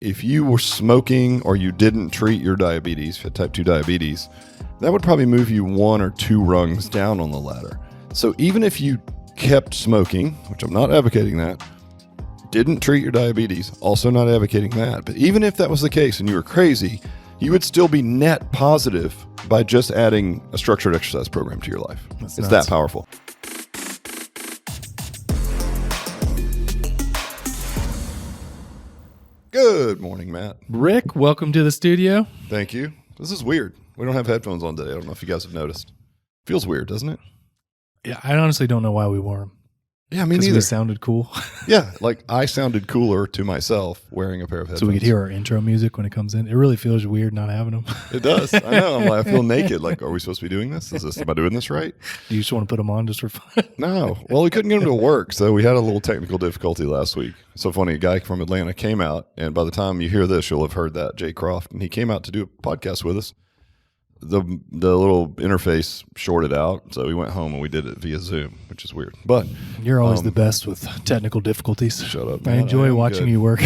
if you were smoking or you didn't treat your diabetes, if you had type 2 diabetes, that would probably move you 1 or 2 rungs down on the ladder. So even if you kept smoking, which I'm not advocating that, didn't treat your diabetes, also not advocating that, but even if that was the case and you were crazy, you would still be net positive by just adding a structured exercise program to your life. It's that powerful. Good morning, Matt. Rick, welcome to the studio. Thank you. This is weird. We don't have headphones on today. I don't know if you guys have noticed. Feels weird, doesn't it? Yeah, I honestly don't know why we wore them. Yeah, me neither. Because we sounded cool. Yeah, like I sounded cooler to myself wearing a pair of headphones. So we could hear our intro music when it comes in. It really feels weird not having them. It does. I know. I feel naked. Like, are we supposed to be doing this? Am I doing this right? Do you just want to put them on just for fun? No. Well, we couldn't get them to work, so we had a little technical difficulty last week. So funny, a guy from Atlanta came out, and by the time you hear this, you'll have heard that, Jay Croft, and he came out to do a podcast with us. The little interface shorted out, so we went home and we did it via Zoom, which is weird. But you're always the best with technical difficulties. Shut up. I enjoy watching you work.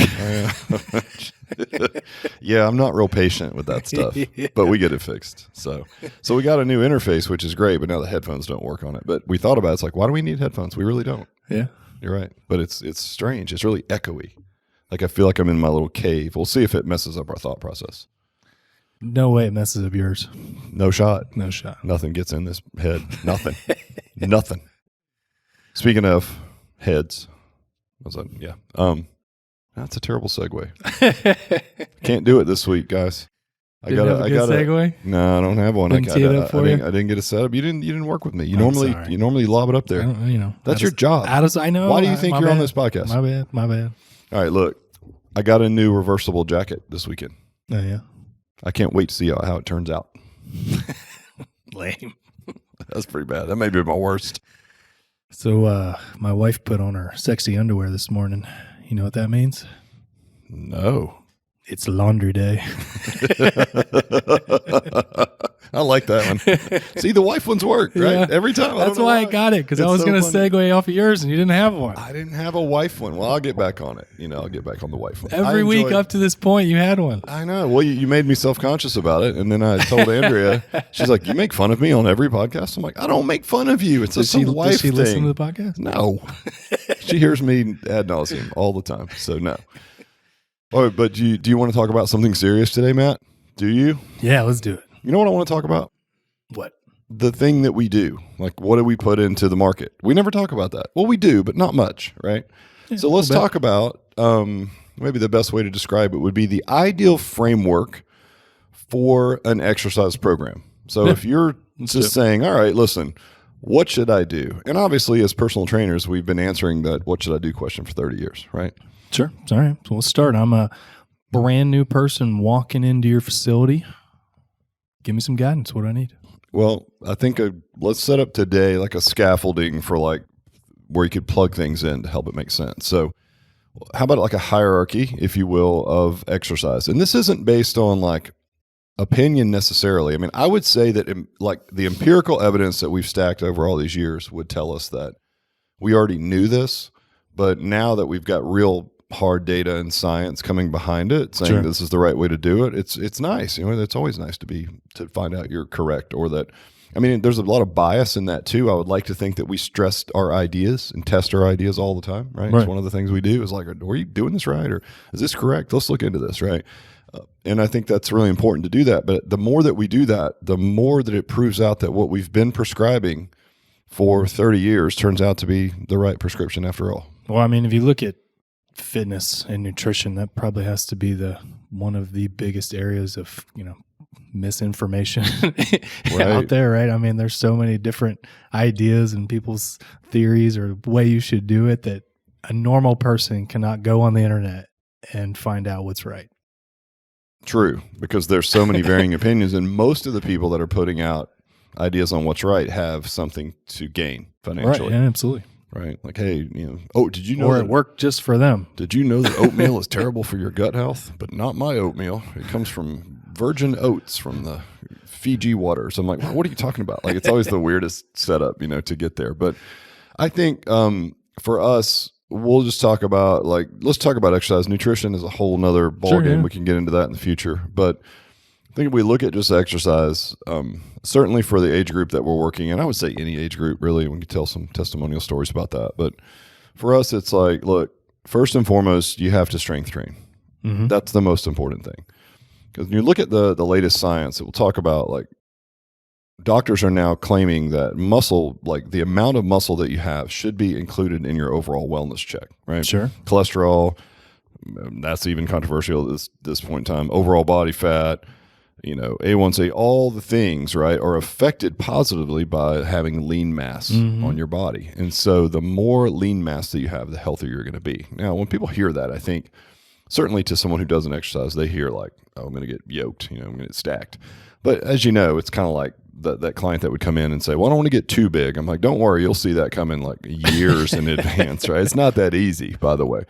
Yeah, I'm not real patient with that stuff, but we get it fixed. So we got a new interface, which is great, but now the headphones don't work on it. But we thought about it. It's like, why do we need headphones? We really don't. Yeah, you're right. But it's strange. It's really echoey. Like I feel like I'm in my little cave. We'll see if it messes up our thought process. No way it messes up yours. No shot. No shot. Nothing gets in this head. Nothing. Nothing. Speaking of heads, was that? Yeah. That's a terrible segue. Can't do it this week, guys. I got a segue. No, I don't have one. Didn't tee it up for you? I didn't get a setup. You didn't work with me. You normally lob it up there. That's your job. I know. Why do you think you're on this podcast? My bad. All right, look. I got a new reversible jacket this weekend. Oh yeah. I can't wait to see how it turns out. Lame. That's pretty bad. That may be my worst. So my wife put on her sexy underwear this morning. You know what that means? No. It's laundry day. I like that one. See, the wife ones work, right? Yeah. Every time. That's why I got it, because I was going to segue off of yours and you didn't have one. I didn't have a wife one. Well, I'll get back on it. I'll get back on the wife one. Every week up to this point, you had one. I know. Well, you made me self-conscious about it. And then I told Andrea, she's like, you make fun of me on every podcast? I'm like, I don't make fun of you. It's a wife thing. Does she listen to the podcast? No. She hears me ad nauseum all the time. So no. Oh, but do you want to talk about something serious today, Matt? Do you? Yeah, let's do it. You know what I want to talk about? What? The thing that we do. Like, what do we put into the market? We never talk about that. Well, we do, but not much, right? Yeah, so let's talk about, maybe the best way to describe it would be the ideal framework for an exercise program. So if you're just saying, all right, listen, what should I do? And obviously, as personal trainers, we've been answering that what should I do question for 30 years, right? Sure. All right. So let's start. I'm a brand new person walking into your facility. Give me some guidance. What do I need? Well, I think let's set up today like a scaffolding for like where you could plug things in to help it make sense. So how about like a hierarchy, if you will, of exercise? And this isn't based on like opinion necessarily. I mean, I would say that like the empirical evidence that we've stacked over all these years would tell us that we already knew this, but now that we've got real hard data and science coming behind it, saying this is the right way to do it. It's nice. It's always nice to find out you're correct, or that, I mean, there's a lot of bias in that too. I would like to think that we stress our ideas and test our ideas all the time, right? It's one of the things we do is like, are you doing this right? Or is this correct? Let's look into this, right? And I think that's really important to do that. But the more that we do that, the more that it proves out that what we've been prescribing for 30 years turns out to be the right prescription after all. Well, I mean, if you look at fitness and nutrition, that probably has to be one of the biggest areas of misinformation out there, right? I mean, there's so many different ideas and people's theories or the way you should do it that a normal person cannot go on the internet and find out what's right. True, because there's so many varying opinions, and most of the people that are putting out ideas on what's right have something to gain financially. Right, yeah, absolutely. Right. Like, hey, did you know or it worked just for them. Did you know that oatmeal is terrible for your gut health? But not my oatmeal. It comes from virgin oats from the Fiji waters. I'm like, well, what are you talking about? Like, it's always the weirdest setup, to get there. But I think for us, we'll just talk about let's talk about exercise. Nutrition is a whole nother ballgame. We can get into that in the future. But I think if we look at just exercise, certainly for the age group that we're working in, I would say any age group really, we can tell some testimonial stories about that. But for us, it's like, look, first and foremost, you have to strength train. Mm-hmm. That's the most important thing. Because when you look at the latest science, it will talk about like doctors are now claiming that muscle, like the amount of muscle that you have should be included in your overall wellness check, right? Sure. Cholesterol, that's even controversial at this point in time. Overall body fat, A1C, all the things, right, are affected positively by having lean mass on your body. And so the more lean mass that you have, the healthier you're going to be. Now, when people hear that, I think certainly to someone who doesn't exercise, they hear like, oh, I'm going to get yoked, I'm going to get stacked. But as you know, it's kind of like that client that would come in and say, well, I don't want to get too big. I'm like, don't worry, you'll see that coming like years in advance, right? It's not that easy, by the way.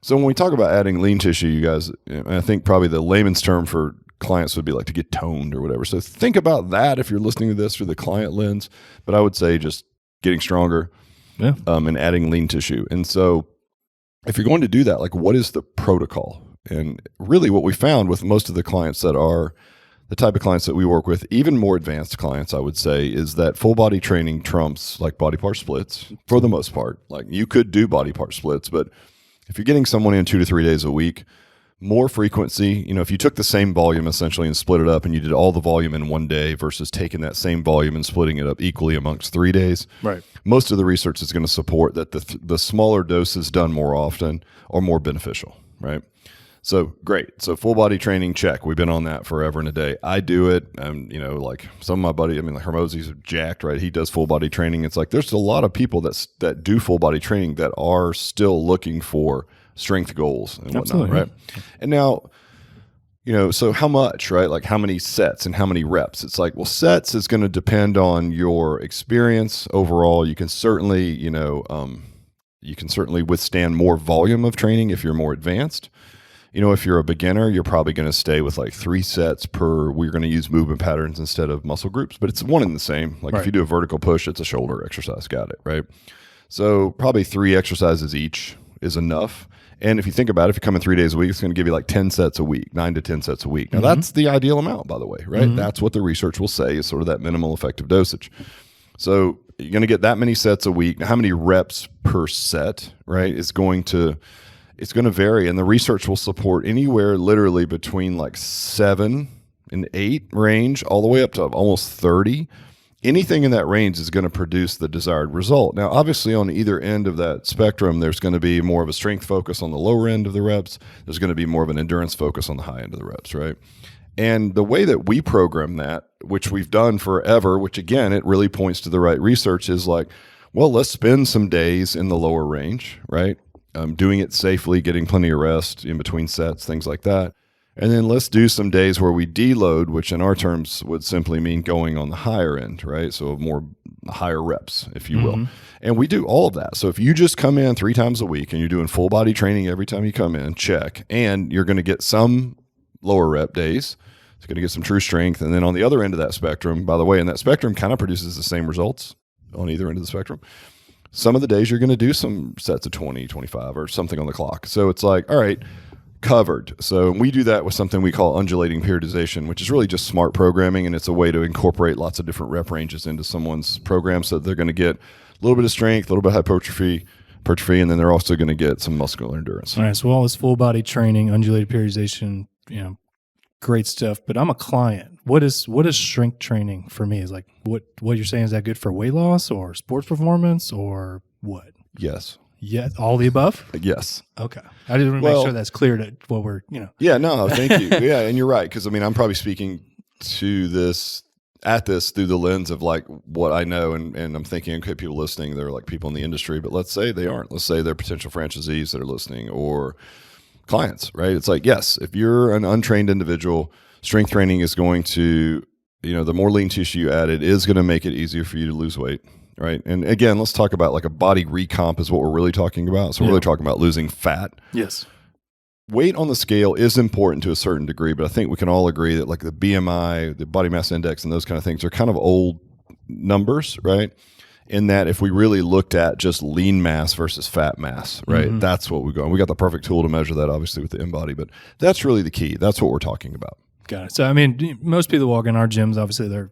So when we talk about adding lean tissue, you guys, I think probably the layman's term for clients would be like to get toned or whatever. So think about that if you're listening to this through the client lens. But I would say just getting stronger and adding lean tissue. And so if you're going to do that, like what is the protocol? And really what we found with most of the clients that are the type of clients that we work with, even more advanced clients, I would say, is that full body training trumps like body part splits for the most part. Like you could do body part splits, but if you're getting someone in 2 to 3 days a week, more frequency, if you took the same volume essentially and split it up and you did all the volume in one day versus taking that same volume and splitting it up equally amongst 3 days, right? Most of the research is going to support that the smaller doses done more often are more beneficial, right? So great. So full body training, check. We've been on that forever and a day. I do it. Like some of my buddy, like Hermosi's jacked, right? He does full body training. It's like there's a lot of people that do full body training that are still looking for strength goals and whatnot, absolutely, right? And now, so how much, right? Like how many sets and how many reps? It's like, well, sets is going to depend on your experience overall. You can certainly, withstand more volume of training if you're more advanced. If you're a beginner, you're probably going to stay with like 3 sets per, we're going to use movement patterns instead of muscle groups, but it's one and the same. Like if you do a vertical push, it's a shoulder exercise. Got it, right? So probably 3 exercises each is enough. And if you think about it, if you come in 3 days a week, it's going to give you like 10 sets a week, 9 to 10 sets a week. Now that's the ideal amount, by the way, right? That's what the research will say is sort of that minimal effective dosage. So you're going to get that many sets a week. Now, how many reps per set, right, it's going to vary. And the research will support anywhere literally between like 7 and 8 range, all the way up to almost 30. Anything in that range is going to produce the desired result. Now, obviously, on either end of that spectrum, there's going to be more of a strength focus on the lower end of the reps. There's going to be more of an endurance focus on the high end of the reps, right? And the way that we program that, which we've done forever, which again, it really points to the right research, is like, well, let's spend some days in the lower range, right? Doing it safely, getting plenty of rest in between sets, things like that. And then let's do some days where we deload, which in our terms would simply mean going on the higher end, right? So more higher reps, if you will. And we do all of that. So if you just come in 3 times a week and you're doing full body training every time you come in, check. And you're going to get some lower rep days. It's going to get some true strength. And then on the other end of that spectrum, by the way, and that spectrum kind of produces the same results on either end of the spectrum. Some of the days you're going to do some sets of 20, 25 or something on the clock. So it's like, all right, covered. So we do that with something we call undulating periodization, which is really just smart programming. And it's a way to incorporate lots of different rep ranges into someone's program so that they're going to get a little bit of strength, a little bit of hypertrophy, and then they're also going to get some muscular endurance. All right. So all this full body training, undulated periodization, great stuff. But I'm a client. What is strength training for me? Is like what you're saying, is that good for weight loss or sports performance or what? Yes. Yeah, all the above? Yes. Okay. I just want to make sure that's clear to what we're, Yeah, no, thank you. Yeah, and you're right, because I'm probably speaking to this through the lens of like what I know, and I'm thinking, okay, people listening, they're like people in the industry, but let's say they aren't. Let's say they're potential franchisees that are listening or clients, right? It's like, yes, if you're an untrained individual, strength training is going to, the more lean tissue you add, it is going to make it easier for you to lose weight. Right. And again, let's talk about like a body recomp is what we're really talking about. So we're really talking about losing fat. Yes. Weight on the scale is important to a certain degree, but I think we can all agree that like the BMI, the body mass index, and those kind of things are kind of old numbers, right? in that if we really looked at just lean mass versus fat mass, right? Mm-hmm. That's what we go. And we got the perfect tool to measure that, obviously, with the InBody, but that's really the key. That's what we're talking about. Got it. So, I mean, most people walk in our gyms, obviously their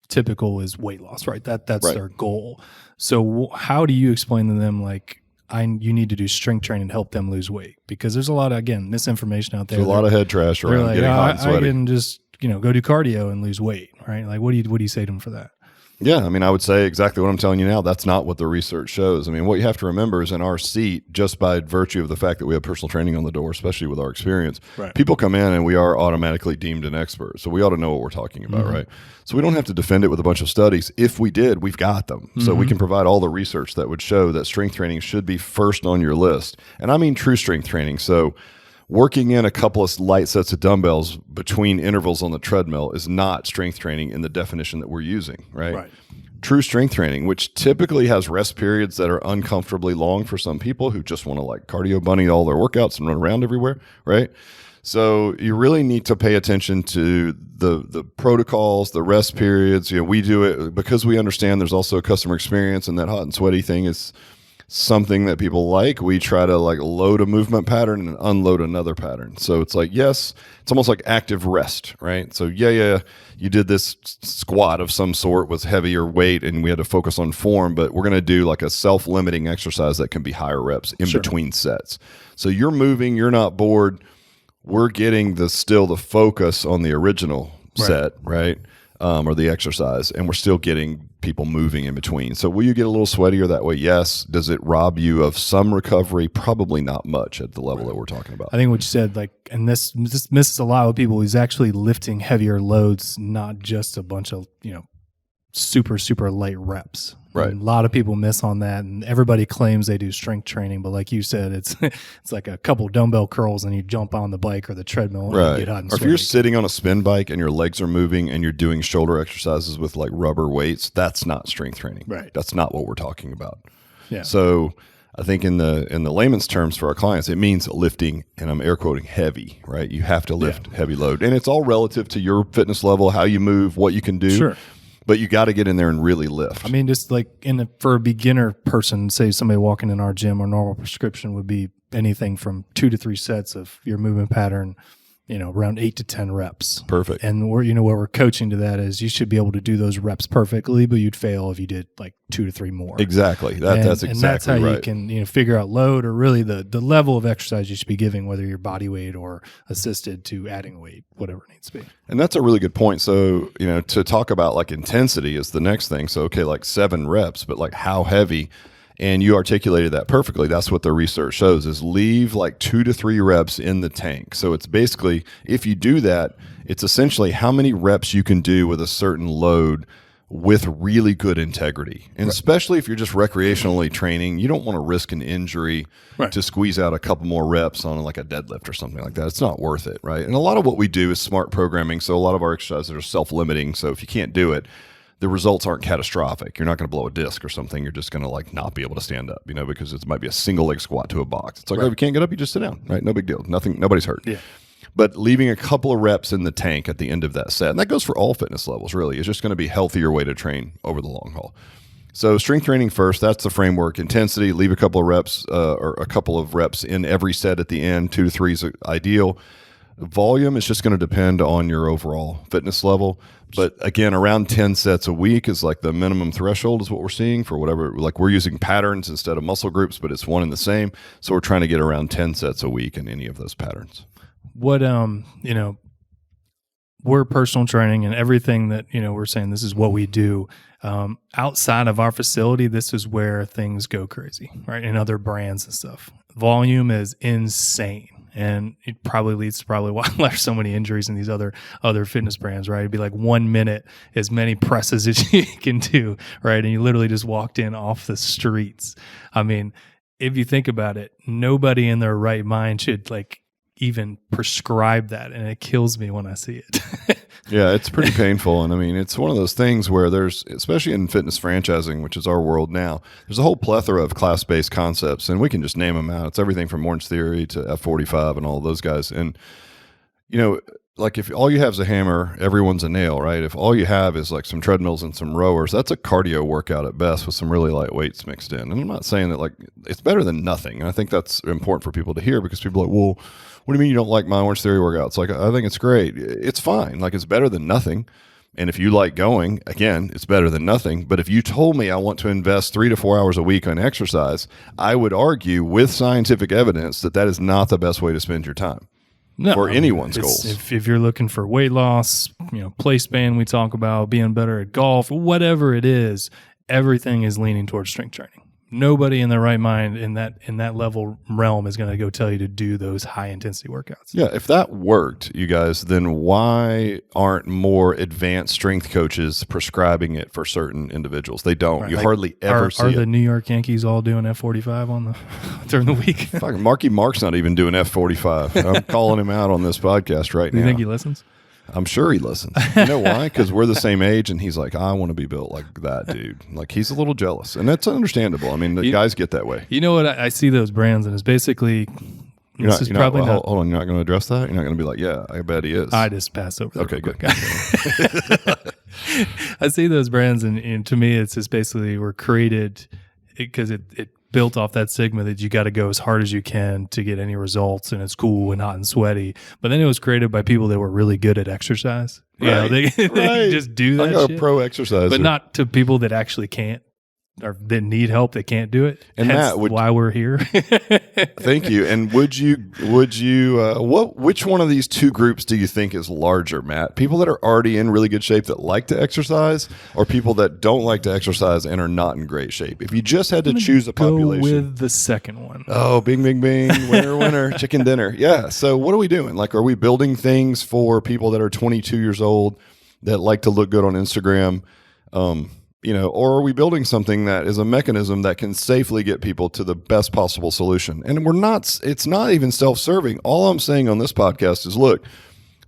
typical is weight loss, right? That's right. Their goal. So how do you explain to them, like, you need to do strength training to help them lose weight? Because there's a lot of, again, misinformation out there. There's a lot of head trash around getting hot and sweaty. I can just, go do cardio and lose weight, right? Like, what do you say to them for that? Yeah, I mean, I would say exactly what I'm telling you now. That's not what the research shows. I mean, what you have to remember is in our seat, just by virtue of the fact that we have personal training on the door, especially with our experience, right, people come in and we are automatically deemed an expert. So we ought to know what we're talking about, right? So we don't have to defend it with a bunch of studies. If we did, we've got them. So we can provide all the research that would show that strength training should be first on your list. And I mean true strength training. So working in a couple of light sets of dumbbells between intervals on the treadmill is not strength training in the definition that we're using, right? True strength training, which typically has rest periods that are uncomfortably long for some people who just want to like cardio bunny all their workouts and run around everywhere, right? So you really need to pay attention to the protocols, the rest periods. We do it because we understand there's also a customer experience, and that hot and sweaty thing is something that people like. We try to like load a movement pattern and unload another pattern. So it's like, yes, it's almost like active rest, right? So yeah, you did this squat of some sort with heavier weight and we had to focus on form, but we're going to do like a self-limiting exercise that can be higher reps in between sets. So you're moving, you're not bored. We're getting still the focus on the original set, right? Or the exercise, and we're still getting people moving in between. So will you get a little sweatier that way? Yes. Does it rob you of some recovery? Probably not much at the level that we're talking about. I think what you said, like, and this misses a lot of people, is actually lifting heavier loads, not just a bunch of, super, super light reps. Right. And a lot of people miss on that, and everybody claims they do strength training, but like you said, it's like a couple dumbbell curls and you jump on the bike or the treadmill and you get hot and sweaty. Or if you're sitting on a spin bike and your legs are moving and you're doing shoulder exercises with like rubber weights, that's not strength training. Right. That's not what we're talking about. Yeah. So I think in the layman's terms for our clients, it means lifting, and I'm air quoting heavy, right? You have to lift heavy load, and it's all relative to your fitness level, how you move, what you can do. Sure. But you got to get in there and really lift. I mean, just like for a beginner person, say somebody walking in our gym, our normal prescription would be anything from 2 to 3 sets of your movement pattern, around 8 to 10 reps. Perfect. And what we're coaching to that is you should be able to do those reps perfectly, but you'd fail if you did like 2 to 3 more. Exactly. That's exactly right. And that's how you can figure out load, or really the level of exercise you should be giving, whether you're body weight or assisted to adding weight, whatever it needs to be. And that's a really good point. So, to talk about like intensity is the next thing. So, okay, like 7 reps, but like how heavy? And you articulated that perfectly. That's what the research shows, is leave like 2 to 3 reps in the tank. So it's basically, if you do that, it's essentially how many reps you can do with a certain load with really good integrity. And especially if you're just recreationally training, you don't want to risk an injury to squeeze out a couple more reps on like a deadlift or something like that. It's not worth it, right? And a lot of what we do is smart programming. So a lot of our exercises are self-limiting. So if you can't do it, the results aren't catastrophic. You're not going to blow a disc or something. You're just going to like not be able to stand up, because it might be a single leg squat to a box. It's like, oh, if you can't get up, you just sit down, right? No big deal. Nobody's hurt. Yeah. But leaving a couple of reps in the tank at the end of that set, and that goes for all fitness levels, really, is just going to be a healthier way to train over the long haul. So strength training first, that's the framework. Intensity, leave a couple of reps or a couple of reps in every set at the end. 2 to 3 is ideal. Volume is just going to depend on your overall fitness level. But again, around 10 sets a week is like the minimum threshold is what we're seeing for whatever. Like we're using patterns instead of muscle groups, but it's one and the same. So we're trying to get around 10 sets a week in any of those patterns. What, we're personal training and everything that, we're saying this is what we do. Outside of our facility, this is where things go crazy, right? In other brands and stuff. Volume is insane. And it probably leads to why there's so many injuries in these other fitness brands, right? It'd be like 1 minute, as many presses as you can do, right? And you literally just walked in off the streets. I mean, if you think about it, nobody in their right mind should like even prescribe that. And it kills me when I see it. Yeah, it's pretty painful. And I mean, it's one of those things where there's, especially in fitness franchising, which is our world now, there's a whole plethora of class-based concepts, and we can just name them out. It's everything from Orange Theory to F45 and all of those guys. And you know, like if all you have is a hammer, everyone's a nail, right? If all you have is like some treadmills and some rowers, that's a cardio workout at best with some really light weights mixed in. And I'm not saying that like it's better than nothing. And I think that's important for people to hear because people are like, well, what do you mean you don't like my Orange Theory workouts? Like, I think it's great. It's fine. Like, it's better than nothing. And if you like going, again, it's better than nothing. But if you told me I want to invest 3 to 4 hours a week on exercise, I would argue with scientific evidence that that is not the best way to spend your time. No, for anyone's goals. If you're looking for weight loss, play span, we talk about being better at golf, whatever it is, everything is leaning towards strength training. Nobody in their right mind in that level realm is going to go tell you to do those high intensity workouts. Yeah, if that worked, you guys, then why aren't more advanced strength coaches prescribing it for certain individuals? They don't. Right. You hardly ever see it. Are the New York Yankees all doing F45 on the during the week? Fucking Marky Mark's not even doing F45. I'm calling him out on this podcast right now. You think he listens? I'm sure he listens. You know why? Because we're the same age, and he's like, I want to be built like that dude. Like, he's a little jealous, and that's understandable. I mean, the guys get that way. You know what? I see those brands, and it's basically hold on. You're not going to address that? You're not going to be like, yeah, I bet he is. I just pass over. Okay, good. I see those brands, and to me, it's just basically were created because it built off that stigma that you got to go as hard as you can to get any results, and it's cool and hot and sweaty. But then it was created by people that were really good at exercise. Right. They just do that. Like a pro exerciser, but not to people that actually can't or that need help that can't do it. And that's Matt, why we're here. Thank you. And which one of these two groups do you think is larger, Matt? People that are already in really good shape that like to exercise, or people that don't like to exercise and are not in great shape? If you just had to choose a population, go with the second one. Oh, bing, bing, bing, winner, winner, chicken dinner. Yeah. So what are we doing? Like, are we building things for people that are 22 years old that like to look good on Instagram? Or are we building something that is a mechanism that can safely get people to the best possible solution? And it's not even self-serving. All I'm saying on this podcast is, look,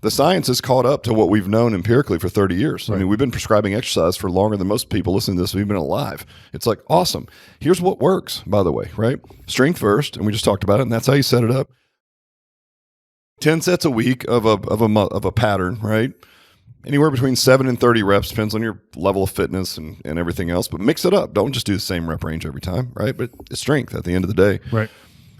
the science has caught up to what we've known empirically for 30 years. Right. I mean, we've been prescribing exercise for longer than most people listening to this. We've been alive. It's like, awesome. Here's what works, by the way, right? Strength first, and we just talked about it, and that's how you set it up. 10 sets a week of a pattern, right? Anywhere between 7 and 30 reps, depends on your level of fitness and everything else. But mix it up. Don't just do the same rep range every time, right? But it's strength at the end of the day. Right.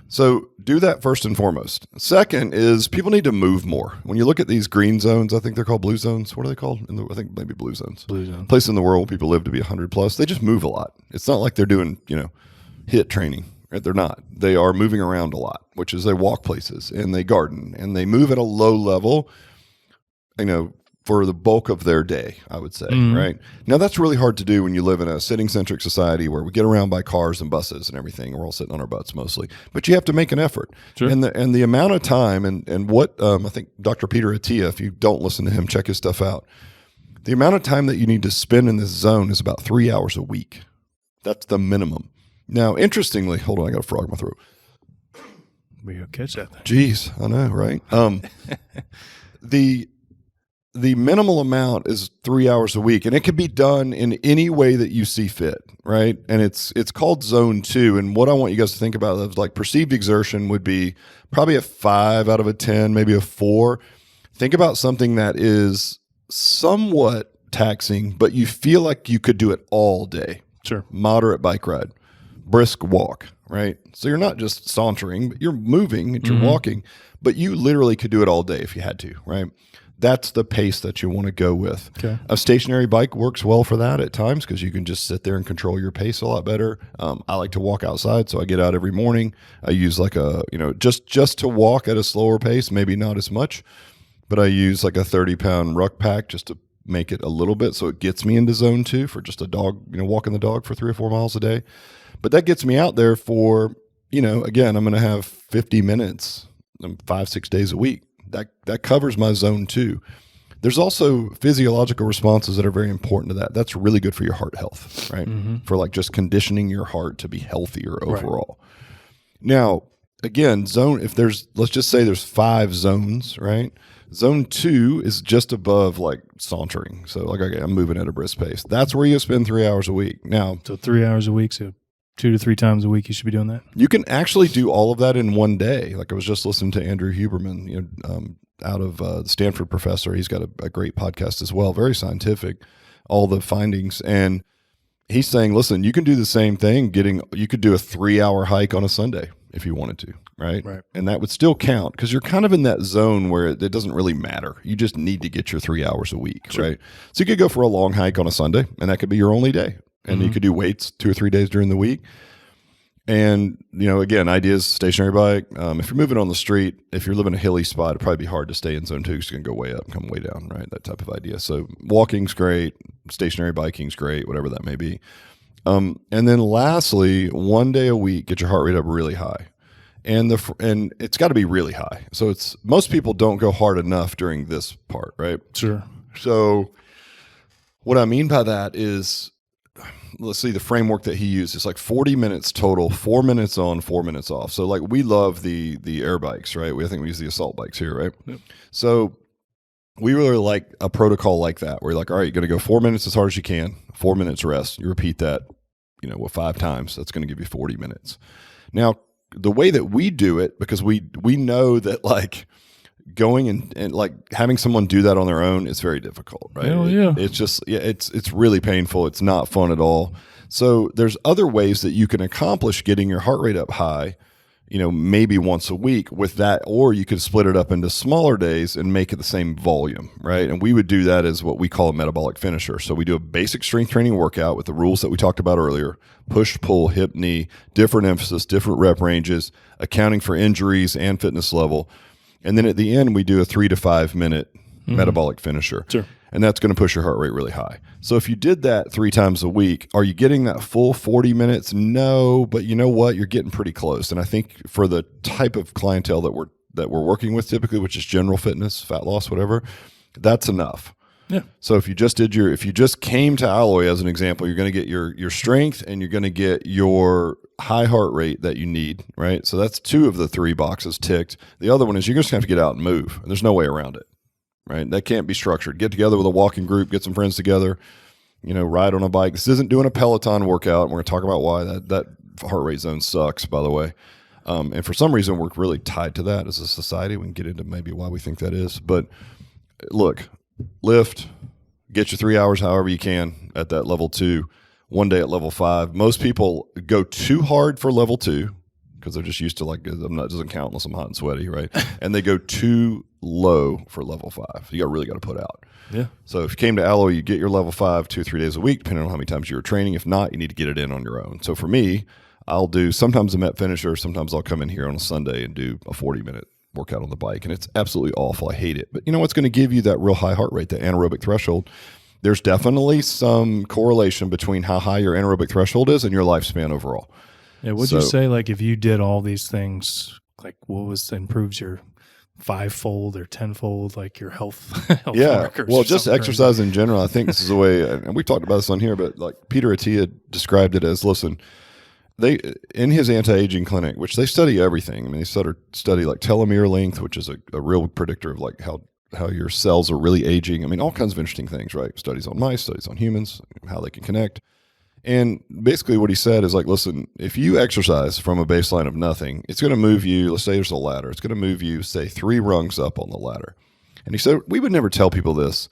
So do that first and foremost. Second is people need to move more. When you look at these green zones, I think they're called blue zones. What are they called? I think maybe blue zones. Blue zones. Place in the world where people live to be 100 plus. They just move a lot. It's not like they're doing, HIIT training. Right? They're not. They are moving around a lot, which is they walk places and they garden and they move at a low level, for the bulk of their day, I would say, right? Now, that's really hard to do when you live in a sitting-centric society where we get around by cars and buses and everything. We're all sitting on our butts mostly. But you have to make an effort. Sure. And the amount of time and what I think Dr. Peter Attia, if you don't listen to him, check his stuff out. The amount of time that you need to spend in this zone is about 3 hours a week. That's the minimum. Now, interestingly, hold on, I got a frog in my throat. We'll catch that thing. Jeez, I know, right? The minimal amount is 3 hours a week, and it can be done in any way that you see fit, right? And it's called zone 2. And what I want you guys to think about is like perceived exertion would be probably a 5 out of a 10, maybe a 4. Think about something that is somewhat taxing, but you feel like you could do it all day. Sure. Moderate bike ride, brisk walk, right? So you're not just sauntering, but you're moving and you're walking, but you literally could do it all day if you had to, right? That's the pace that you want to go with. Okay. A stationary bike works well for that at times because you can just sit there and control your pace a lot better. I like to walk outside, so I get out every morning. I use like just to walk at a slower pace, maybe not as much, but I use like a 30-pound ruck pack just to make it a little bit so it gets me into zone 2 for just a dog, walking the dog for 3 or 4 miles a day. But that gets me out there for, again, I'm going to have 50 minutes 5-6 days a week. That covers my zone 2. There's also physiological responses that are very important to that. That's really good for your heart health, right? For like just conditioning your heart to be healthier overall. Right. Now, again, let's just say there's 5 zones, right? Zone 2 is just above like sauntering. So like, okay, I'm moving at a brisk pace. That's where you spend 3 hours a week. Now, so 3 hours a week, so 2 to 3 times a week you should be doing that. You can actually do all of that in one day. Like I was just listening to Andrew Huberman, the Stanford professor. He's got a great podcast as well, very scientific, all the findings. And he's saying, listen, you can do the same thing. You could do a 3-hour hike on a Sunday if you wanted to, right? And that would still count because you're kind of in that zone where it doesn't really matter. You just need to get your 3 hours a week, right? So you could go for a long hike on a Sunday, and that could be your only day. And you could do weights 2 or 3 days during the week. And, again, ideas, stationary bike. If you're moving on the street, if you're living in a hilly spot, it'd probably be hard to stay in zone 2 because you're going to go way up and come way down, right? That type of idea. So walking's great. Stationary biking's great, whatever that may be. And then lastly, 1 day a week, get your heart rate up really high. And it's got to be really high. So most people don't go hard enough during this part, right? Sure. So what I mean by that is, let's see, the framework that he used is like 40 minutes total, 4 minutes on, 4 minutes off. So like we love the air bikes, right? I think we use the assault bikes here, right? Yep. So we really like a protocol like that where you're like, all right, you're going to go 4 minutes as hard as you can, 4 minutes rest. You repeat that, 5 times. That's going to give you 40 minutes. Now, the way that we do it, because we know that like going and like having someone do that on their own is very difficult, right? Hell yeah. It's just, it's really painful. It's not fun at all. So there's other ways that you can accomplish getting your heart rate up high, maybe once a week with that, or you could split it up into smaller days and make it the same volume, right? And we would do that as what we call a metabolic finisher. So we do a basic strength training workout with the rules that we talked about earlier: push, pull, hip, knee, different emphasis, different rep ranges, accounting for injuries and fitness level. And then at the end, we do a 3 to 5 minute metabolic finisher. Sure. And that's going to push your heart rate really high. So if you did that 3 times a week, are you getting that full 40 minutes? No, but you know what? You're getting pretty close. And I think for the type of clientele that we're working with typically, which is general fitness, fat loss, whatever, that's enough. Yeah. So if you just came to Alloy as an example, you're going to get your strength and you're going to get your high heart rate that you need, right? So that's 2 of the 3 boxes ticked. The other one is you're just going to have to get out and move. There's no way around it, right? That can't be structured. Get together with a walking group, get some friends together, ride on a bike. This isn't doing a Peloton workout. And we're going to talk about why that heart rate zone sucks, by the way. And for some reason, we're really tied to that as a society. We can get into maybe why we think that is. But look, lift, get your 3 hours however you can at that level 2, 1 day at level 5. Most people go too hard for level 2 because they're just used to like, it doesn't count unless I'm hot and sweaty, right? And they go too low for level 5. You really got to put out. Yeah. So if you came to Alloy, you get your level 5 2 or 3 days a week, depending on how many times you were training. If not, you need to get it in on your own. So for me, I'll do sometimes a Met finisher. Sometimes I'll come in here on a Sunday and do a 40-minute workout on the bike, and it's absolutely awful. I hate it. But you know what's going to give you that real high heart rate, the anaerobic threshold? There's definitely some correlation between how high your anaerobic threshold is and your lifespan overall. Yeah, would you say like if you did all these things, like what improves your 5-fold or 10-fold, like your health markers? Well, just exercise in general. I think this is the way, and we talked about this on here, but like Peter Attia described it as, listen, they in his anti-aging clinic, which they study everything. I mean, they study like telomere length, which is a real predictor of like how your cells are really aging. I mean, all kinds of interesting things, right? Studies on mice, studies on humans, how they can connect. And basically what he said is like, listen, if you exercise from a baseline of nothing, it's going to move you, let's say there's a ladder, it's going to move you, say, 3 rungs up on the ladder. And he said, we would never tell people this,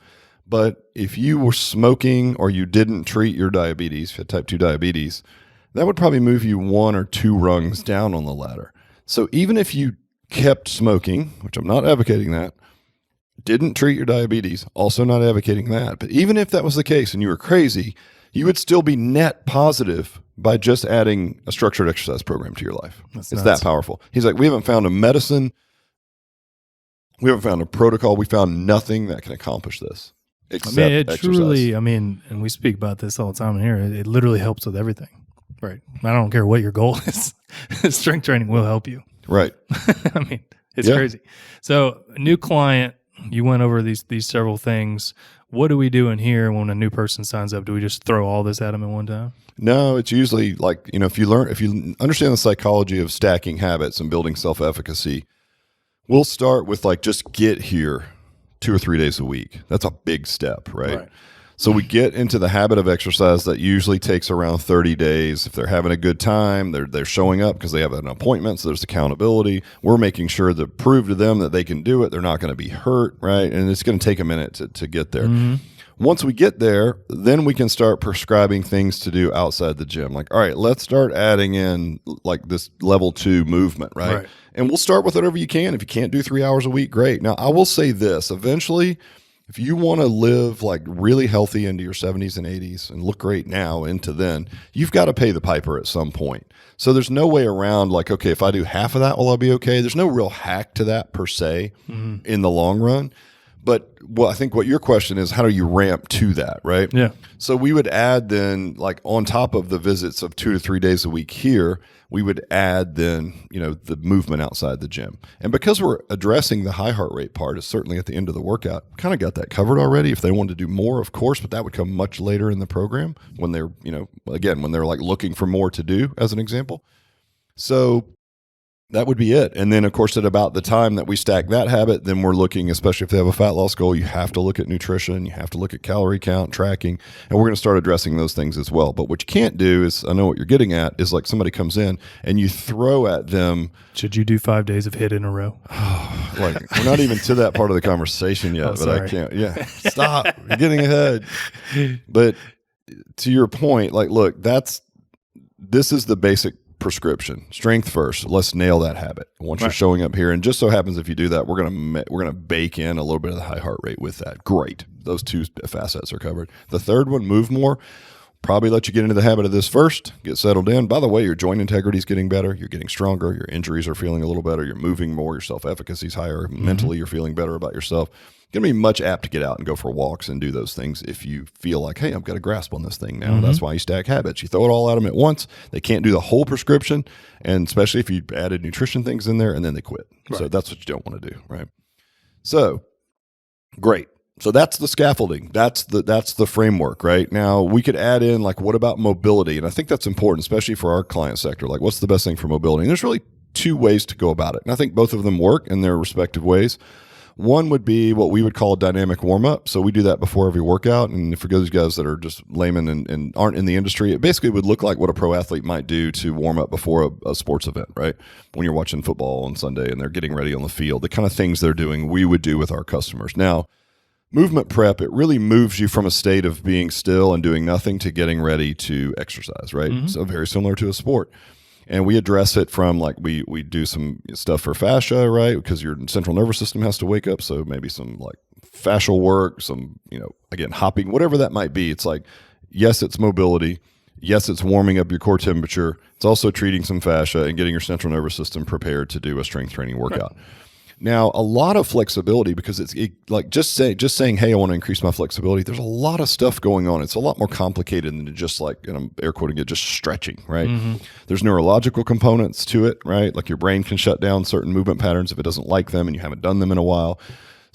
but if you were smoking or you didn't treat your diabetes, if you had type 2 diabetes, that would probably move you 1 or 2 rungs down on the ladder. So even if you kept smoking, which I'm not advocating that, didn't treat your diabetes, also not advocating that, but even if that was the case and you were crazy, you would still be net positive by just adding a structured exercise program to your life. It's that powerful. He's like, we haven't found a medicine. We haven't found a protocol. We found nothing that can accomplish this except exercise. Truly, and we speak about this all the time in here. It literally helps with everything. Right. I don't care what your goal is. Strength training will help you. Right. I mean, it's crazy. So a new client, you went over these several things. What do we do in here when a new person signs up? Do we just throw all this at them at one time? No, it's usually like, if you understand the psychology of stacking habits and building self-efficacy, we'll start with like, just get here 2 or 3 days a week. That's a big step, right? So we get into the habit of exercise that usually takes around 30 days. If they're having a good time, they're showing up because they have an appointment, so there's accountability. We're making sure to prove to them that they can do it. They're not going to be hurt, right? And it's going to take a minute to get there. Once we get there, then we can start prescribing things to do outside the gym. Like, all right, let's start adding in like this level 2 movement, right? And we'll start with whatever you can. If you can't do 3 hours a week, great. Now, I will say this, eventually, if you want to live like really healthy into your 70s and 80s and look great now into then, you've got to pay the piper at some point. So there's no way around like, okay, if I do half of that, will I be okay? There's no real hack to that per se in the long run. But I think what your question is, how do you ramp to that, right? Yeah. So we would add then, like on top of the visits of 2 to 3 days a week here, we would add then, the movement outside the gym. And because we're addressing the high heart rate part, is certainly at the end of the workout, kind of got that covered already. If they wanted to do more, of course, but that would come much later in the program when they're, again, when they're like looking for more to do, as an example. So that would be it. And then, of course, at about the time that we stack that habit, then we're looking, especially if they have a fat loss goal, you have to look at nutrition, you have to look at calorie count, tracking, and we're going to start addressing those things as well. But what you can't do is, I know what you're getting at, is like somebody comes in and you throw at them. Should you do 5 days of HIIT in a row? Like, we're not even to that part of the conversation yet, but I can't. Yeah, stop. You're getting ahead. But to your point, like, look, this is the basic prescription. Strength first. Let's nail that habit. Once you're showing up here, and just so happens if you do that, we're gonna bake in a little bit of the high heart rate with that. Great. Those 2 facets are covered. The third one, move more. Probably let you get into the habit of this first, get settled in. By the way, your joint integrity is getting better. You're getting stronger. Your injuries are feeling a little better. You're moving more. Your self-efficacy is higher. Mentally, you're feeling better about yourself. Going to be much apt to get out and go for walks and do those things if you feel like, hey, I've got a grasp on this thing now. That's why you stack habits. You throw it all at them at once. They can't do the whole prescription, and especially if you added nutrition things in there, and then they quit. So that's what you don't want to do, right? So, great. So that's the scaffolding. That's the framework, right? Now, we could add in, like, what about mobility? And I think that's important, especially for our client sector. Like, what's the best thing for mobility? And there's really 2 ways to go about it. And I think both of them work in their respective ways. One would be what we would call a dynamic warm-up. So we do that before every workout. And for those guys that are just laymen and aren't in the industry, it basically would look like what a pro athlete might do to warm up before a sports event, right? When you're watching football on Sunday and they're getting ready on the field, the kind of things they're doing, we would do with our customers. Now, movement prep, it really moves you from a state of being still and doing nothing to getting ready to exercise, right? So very similar to a sport. And we address it from, like, we do some stuff for fascia, right? Because your central nervous system has to wake up. So maybe some like fascial work, some, again, hopping, whatever that might be. It's like, yes, it's mobility. Yes, it's warming up your core temperature. It's also treating some fascia and getting your central nervous system prepared to do a strength training workout. Right. Now, a lot of flexibility, because it's like just saying, hey, I want to increase my flexibility. There's a lot of stuff going on. It's a lot more complicated than just, like, and I'm air quoting it, just stretching, right? There's neurological components to it, right? Like your brain can shut down certain movement patterns if it doesn't like them and you haven't done them in a while.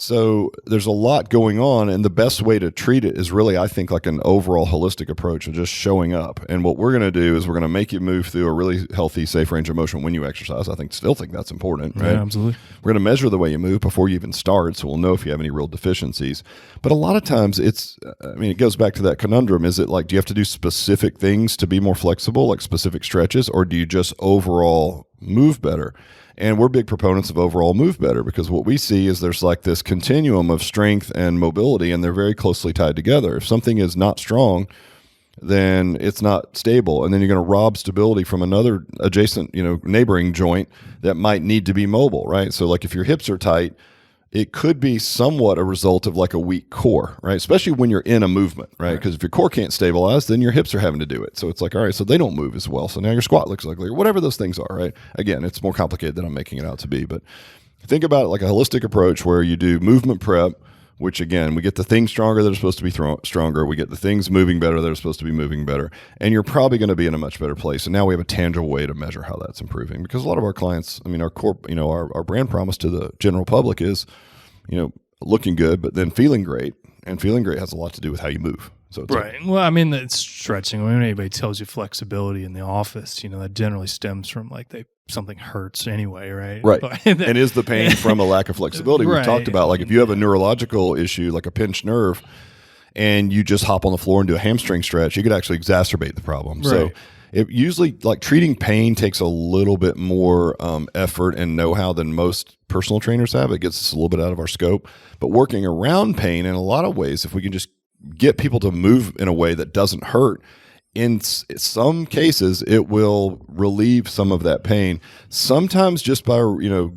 So there's a lot going on, and the best way to treat it is really, I think, like an overall holistic approach of just showing up. And what we're going to do is we're going to make you move through a really healthy, safe range of motion when you exercise. I still think that's important, right? Yeah, absolutely. We're going to measure the way you move before you even start, so we'll know if you have any real deficiencies. But a lot of times it goes back to that conundrum. Is it like, do you have to do specific things to be more flexible, like specific stretches, or do you just overall move better? And we're big proponents of overall move better, because what we see is there's like this continuum of strength and mobility, and they're very closely tied together. If something is not strong, then it's not stable. And then you're going to rob stability from another adjacent, neighboring joint that might need to be mobile, right? So like if your hips are tight, it could be somewhat a result of like a weak core, right? Especially when you're in a movement, right? Because if your core can't stabilize, then your hips are having to do it. So it's like, all right, so they don't move as well. So now your squat looks ugly, or whatever those things are, right? Again, it's more complicated than I'm making it out to be. But think about it like a holistic approach where you do movement prep, which, again, we get the things stronger that are supposed to be stronger. We get the things moving better that are supposed to be moving better. And you're probably going to be in a much better place. And now we have a tangible way to measure how that's improving. Because a lot of our clients, our core, our brand promise to the general public is, looking good, but then feeling great. And feeling great has a lot to do with how you move. So it's right. Well, it's stretching. When anybody tells you flexibility in the office, that generally stems from like something hurts anyway, right? Right. And is the pain from a lack of flexibility? We've talked about, like, if you have a neurological issue, like a pinched nerve, and you just hop on the floor and do a hamstring stretch, you could actually exacerbate the problem. Right. So it usually, like, treating pain takes a little bit more effort and know-how than most personal trainers have. It gets us a little bit out of our scope. But working around pain in a lot of ways, if we can just get people to move in a way that doesn't hurt, in some cases, it will relieve some of that pain. Sometimes just by,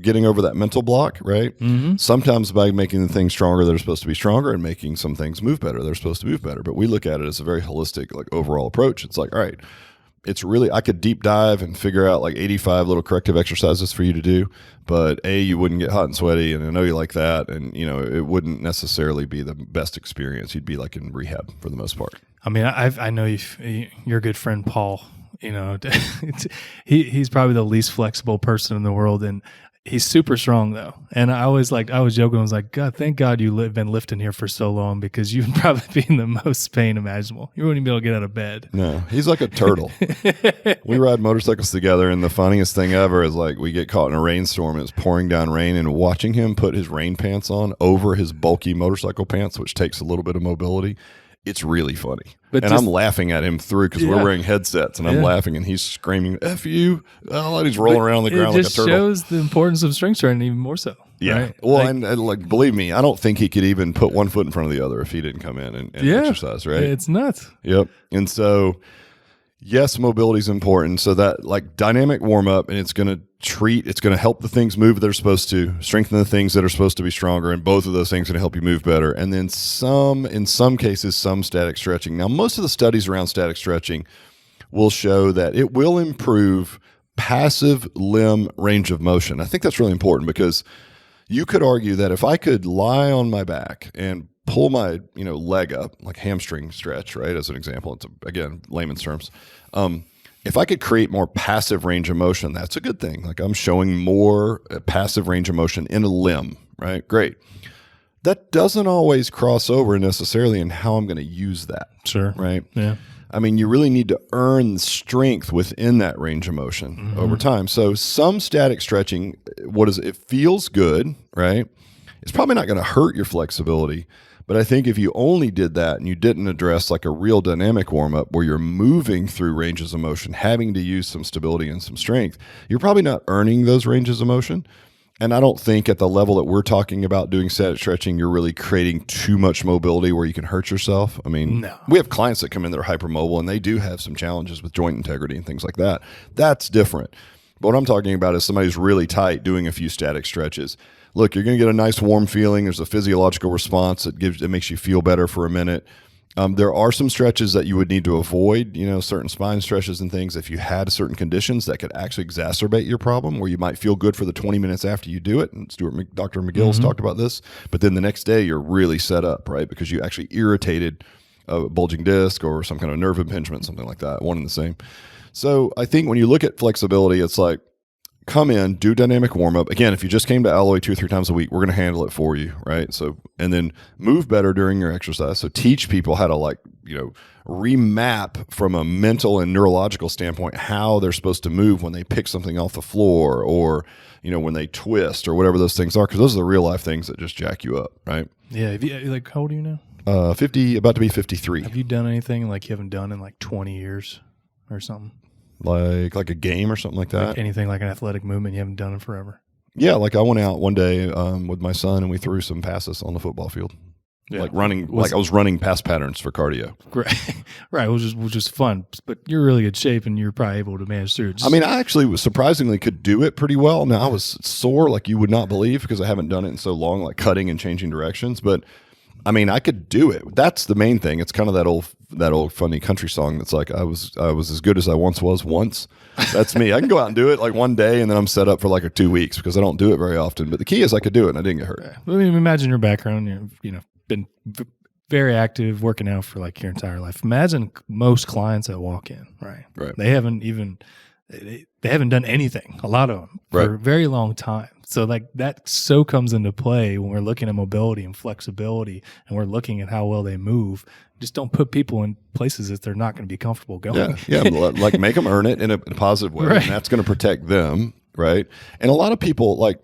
getting over that mental block, right? Mm-hmm. Sometimes by making the things stronger that are supposed to be stronger and making some things move better. They're supposed to move better. But we look at it as a very holistic, like, overall approach. It's like, all right, it's really, I could deep dive and figure out like 85 little corrective exercises for you to do, but you wouldn't get hot and sweaty, and I know you like that, and it wouldn't necessarily be the best experience. You'd be like in rehab for the most part. I mean, I know your good friend Paul. He's probably the least flexible person in the world, and he's super strong though. And I was joking. I was like, God, thank God you've been lifting here for so long, because you'd probably be in the most pain imaginable. You wouldn't even be able to get out of bed. No, he's like a turtle. We ride motorcycles together, and the funniest thing ever is, like, we get caught in a rainstorm and it's pouring down rain, and watching him put his rain pants on over his bulky motorcycle pants, which takes a little bit of mobility. It's really funny. And I'm laughing at him through, because we're wearing headsets, and I'm laughing, and he's screaming, F you. And he's rolling around on the ground like a turtle. It just shows the importance of strength training even more so. Yeah. Right? Well, and believe me, I don't think he could even put one foot in front of the other if he didn't come in and exercise, right? It's nuts. Yep. And so, yes, mobility is important. So that, like, dynamic warm up, and it's going to help the things move that are supposed to, strengthen the things that are supposed to be stronger, and both of those things are going to help you move better. And then in some cases, some static stretching. Now, most of the studies around static stretching will show that it will improve passive limb range of motion. I think that's really important, because you could argue that if I could lie on my back and pull my leg up, like hamstring stretch, right, as an example, it's again layman's terms, if I could create more passive range of motion, that's a good thing. Like, I'm showing more passive range of motion in a limb, right? Great. That doesn't always cross over necessarily in how I'm going to use that. Sure. Right? Yeah. I mean, you really need to earn strength within that range of motion over time. So some static stretching, it feels good, right? It's probably not going to hurt your flexibility. But I think if you only did that and you didn't address like a real dynamic warm-up where you're moving through ranges of motion, having to use some stability and some strength, you're probably not earning those ranges of motion. And I don't think at the level that we're talking about doing static stretching, you're really creating too much mobility where you can hurt yourself. I mean, we have clients that come in that are hypermobile, and they do have some challenges with joint integrity and things like that. That's different. But what I'm talking about is somebody who's really tight doing a few static stretches. Look, you're going to get a nice warm feeling. There's a physiological response that makes you feel better for a minute. There are some stretches that you would need to avoid, certain spine stretches and things. If you had certain conditions that could actually exacerbate your problem, where you might feel good for the 20 minutes after you do it. And Dr. McGill's talked about this. But then the next day you're really set up, right? Because you actually irritated a bulging disc or some kind of nerve impingement, something like that, one and the same. So I think when you look at flexibility, it's like, come in, do dynamic warm-up. Again, if you just came to Alloy 2 or 3 times a week, we're going to handle it for you, right? So, and then move better during your exercise. So teach people how to remap from a mental and neurological standpoint how they're supposed to move when they pick something off the floor, or, when they twist, or whatever those things are, because those are the real life things that just jack you up, right? Yeah. How old are you now? 50, about to be 53. Have you done anything like you haven't done in like 20 years or something? Like a game or something like that? Like anything like an athletic movement you haven't done in forever? Yeah, like I went out one day with my son, and we threw some passes on the football field. Yeah. Like running, I was running pass patterns for cardio. Right. It was just fun. But you're in really good shape, and you're probably able to manage through it. I actually surprisingly could do it pretty well. Now, I was sore like you would not believe, because I haven't done it in so long, like cutting and changing directions. But I could do it. That's the main thing. It's kind of that old funny country song that's like, I was as good as I once was once. That's me. I can go out and do it like one day, and then I'm set up for like 2 weeks, because I don't do it very often. But the key is I could do it, and I didn't get hurt. I mean, imagine your background. You've been very active, working out for like your entire life. Imagine most clients that walk in, right? Right. They haven't done anything, a lot of them, for a very long time. So like that comes into play when we're looking at mobility and flexibility, and we're looking at how well they move. Just don't put people in places that they're not going to be comfortable going. Yeah, like make them earn it in a positive way, and that's going to protect them, right? And a lot of people, like,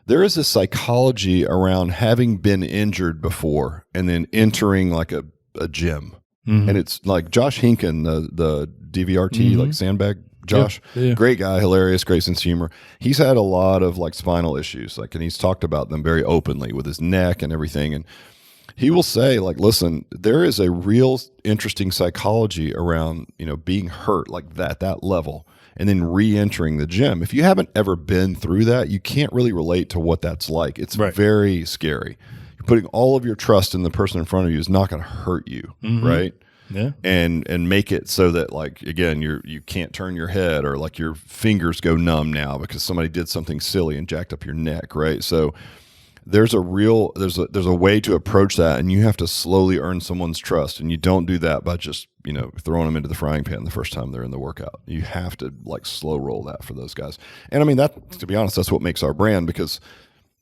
there is a psychology around having been injured before and then entering like a a gym. And it's like Josh Hinken, the DVRT, like sandbag Josh, great guy, hilarious, great sense of humor. He's had a lot of like spinal issues, like, and he's talked about them very openly with his neck and everything. And he will say, like, listen, there is a real interesting psychology around, being hurt like that level, and then re-entering the gym. If you haven't ever been through that, you can't really relate to what that's like. It's very scary. You're putting all of your trust in the person in front of you is not going to hurt you, right? Yeah. And make it so that, like, again, you can't turn your head, or like your fingers go numb now because somebody did something silly and jacked up your neck, right? So there's a way to approach that, and you have to slowly earn someone's trust, and you don't do that by just throwing them into the frying pan the first time they're in the workout. You have to like slow roll that for those guys. And I mean, that, to be honest, that's what makes our brand, because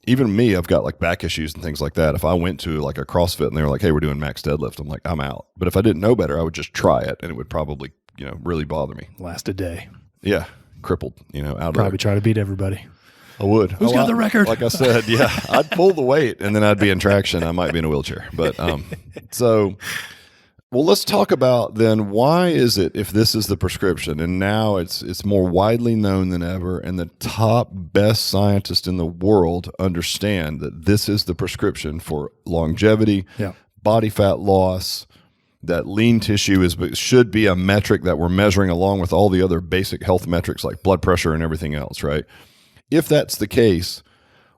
even me, I've got like back issues and things like that. If I went to like a CrossFit and they were like, hey, we're doing max deadlift, I'm like, I'm out. But if I didn't know better, I would just try it, and it would probably really bother me. Last a day. Yeah, crippled, out of probably there. Try to beat everybody. I would. Who's got the record? Like I said, yeah, I'd pull the weight and then I'd be in traction. I might be in a wheelchair. But well, let's talk about then, why is it, if this is the prescription, and now it's more widely known than ever, and the top best scientists in the world understand that this is the prescription for longevity, body fat loss, that lean tissue should be a metric that we're measuring along with all the other basic health metrics like blood pressure and everything else, right? If that's the case,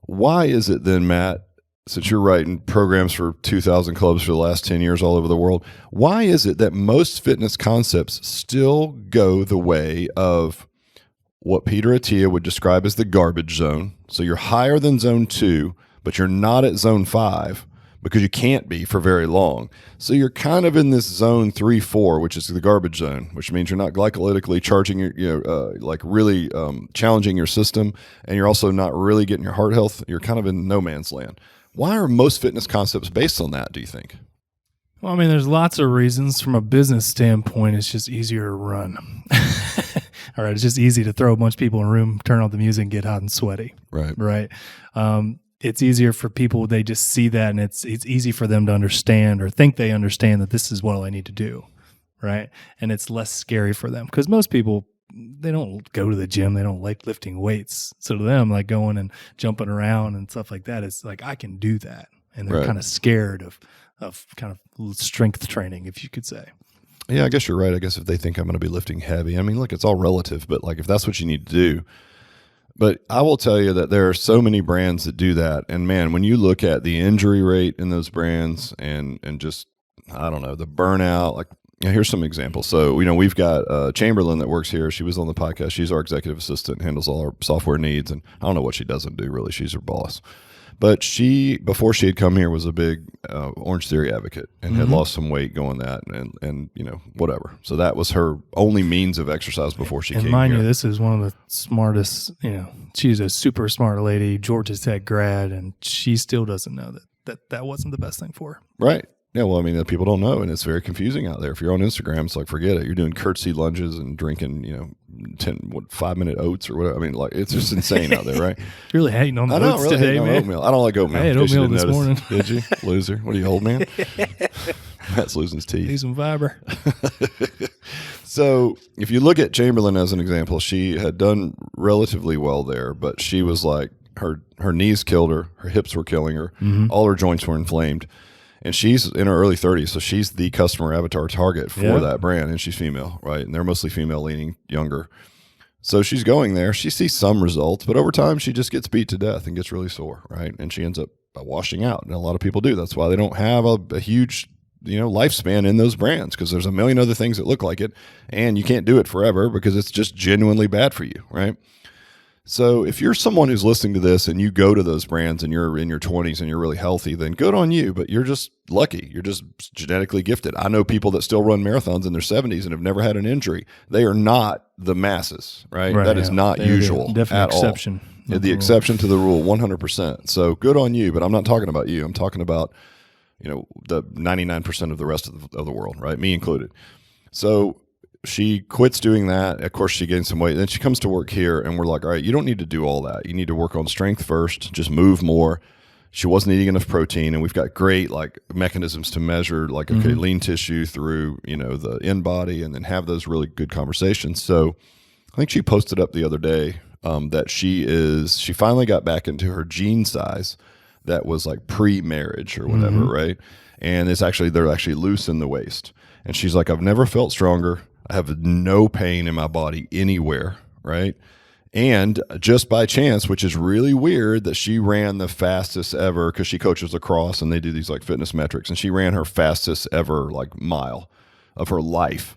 why is it then, Matt, since you're writing programs for 2,000 clubs for the last 10 years all over the world, why is it that most fitness concepts still go the way of what Peter Attia would describe as the garbage zone? So you're higher than zone 2, but you're not at zone 5, because you can't be for very long. So you're kind of in this zone 3-4, which is the garbage zone, which means you're not glycolytically charging really challenging your system, and you're also not really getting your heart health. You're kind of in no man's land. Why are most fitness concepts based on that, do you think? Well, I mean, there's lots of reasons. From a business standpoint, it's just easier to run. All right, it's just easy to throw a bunch of people in a room, turn on the music, and get hot and sweaty. Right. It's easier for people, they just see that, and it's easy for them to understand or think they understand that this is what I need to do, right? And it's less scary for them, because most people, they don't go to the gym, they don't like lifting weights. So to them, like going and jumping around and stuff like that, it's like, I can do that. And they're kind of scared of kind of strength training, if you could say. Yeah, I guess you're right. I guess if they think I'm going to be lifting heavy, I mean, look, it's all relative, but like if that's what you need to do. But I will tell you that there are so many brands that do that. And man, when you look at the injury rate in those brands and just, I don't know, the burnout, like, here's some examples. So, we've got Chamberlain that works here. She was on the podcast. She's our executive assistant, handles all our software needs. And I don't know what she doesn't do, really. She's her boss. But she, before she had come here, was a big Orange Theory advocate and had lost some weight going that and whatever. So that was her only means of exercise before she came here. And mind you, this is one of the smartest, she's a super smart lady, Georgia Tech grad, and she still doesn't know that wasn't the best thing for her. Right. Yeah, well, I mean, people don't know, and it's very confusing out there. If you're on Instagram, it's like, forget it. You're doing curtsy lunges and drinking, 5-minute oats or whatever. I mean, like, it's just insane out there, right? Really hating on the oats today, man. Oatmeal. I don't like oatmeal. I had oatmeal this morning. Did you? Loser. What are you, old man? Matt's losing his teeth. Need some fiber. So if you look at Chamberlain as an example, she had done relatively well there, but she was like, her knees killed her, her hips were killing her, all her joints were inflamed. And she's in her early 30s, so she's the customer avatar target for that brand, and she's female, right? And they're mostly female-leaning, younger. So she's going there. She sees some results, but over time, she just gets beat to death and gets really sore, right? And she ends up washing out, and a lot of people do. That's why they don't have a huge lifespan in those brands, because there's a million other things that look like it, and you can't do it forever because it's just genuinely bad for you, right? So if you're someone who's listening to this and you go to those brands and you're in your 20s and you're really healthy, then good on you, but you're just lucky. You're just genetically gifted. I know people that still run marathons in their 70s and have never had an injury. They are not the masses, right? That is not usual at exception. all. The exception to the rule, 100%. So good on you, but I'm not talking about you. I'm talking about, the 99% of the rest of the world, right? Me included. So she quits doing that. Of course, she gains some weight. Then she comes to work here, and we're like, all right, you don't need to do all that. You need to work on strength first. Just move more. she wasn't eating enough protein, and we've got great like mechanisms to measure like, okay, lean tissue through, the in body, and then have those really good conversations. So I think she posted up the other day that she finally got back into her jean size that was like pre-marriage or whatever, right? And they're actually loose in the waist. And she's like, I've never felt stronger. I have no pain in my body anywhere, right? And just by chance, which is really weird, that she ran the fastest ever, because she coaches lacrosse and they do these like fitness metrics, and she ran her fastest ever like mile of her life